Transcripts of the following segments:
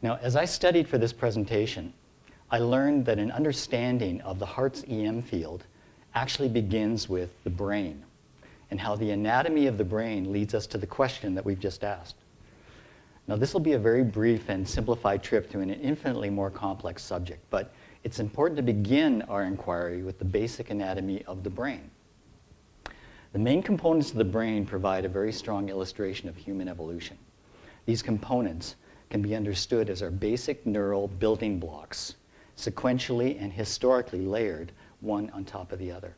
Now, as I studied for this presentation, I learned that an understanding of the heart's EM field actually begins with the brain, and how the anatomy of the brain leads us to the question that we've just asked. Now, this will be a very brief and simplified trip through an infinitely more complex subject, but it's important to begin our inquiry with the basic anatomy of the brain. The main components of the brain provide a very strong illustration of human evolution. These components can be understood as our basic neural building blocks, sequentially and historically layered, one on top of the other.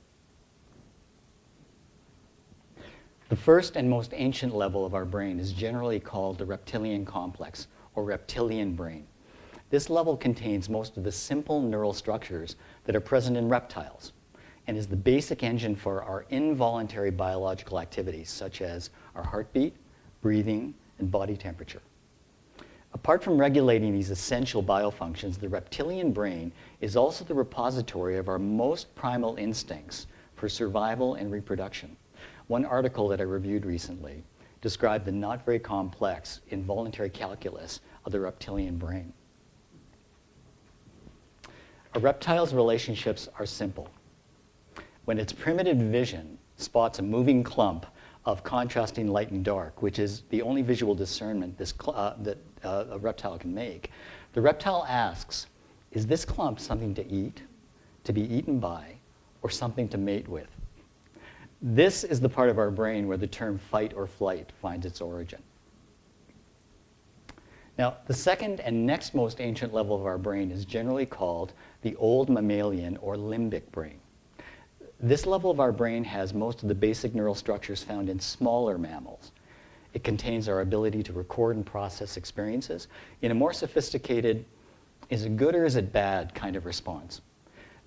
The first and most ancient level of our brain is generally called the reptilian complex, or reptilian brain. This level contains most of the simple neural structures that are present in reptiles, and is the basic engine for our involuntary biological activities, such as our heartbeat, breathing, and body temperature. Apart from regulating these essential biofunctions, the reptilian brain is also the repository of our most primal instincts for survival and reproduction. One article that I reviewed recently described the not very complex involuntary calculus of the reptilian brain. A reptile's relationships are simple. When its primitive vision spots a moving clump of contrasting light and dark, which is the only visual discernment that a reptile can make, the reptile asks, is this clump something to eat, to be eaten by, or something to mate with? This is the part of our brain where the term fight or flight finds its origin. Now, the second and next most ancient level of our brain is generally called the old mammalian or limbic brain. This level of our brain has most of the basic neural structures found in smaller mammals. It contains our ability to record and process experiences in a more sophisticated, is it good or is it bad kind of response.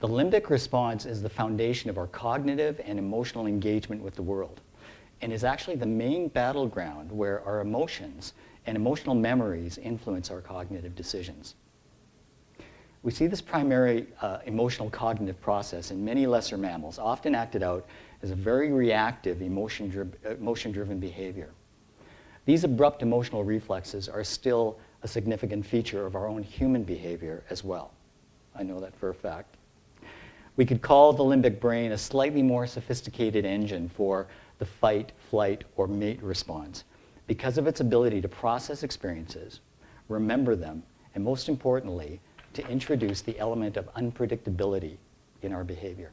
The limbic response is the foundation of our cognitive and emotional engagement with the world, and is actually the main battleground where our emotions and emotional memories influence our cognitive decisions. We see this primary emotional cognitive process in many lesser mammals, often acted out as a very reactive emotion-driven behavior. These abrupt emotional reflexes are still a significant feature of our own human behavior as well. I know that for a fact. We could call the limbic brain a slightly more sophisticated engine for the fight, flight, or mate response because of its ability to process experiences, remember them, and most importantly, to introduce the element of unpredictability in our behavior.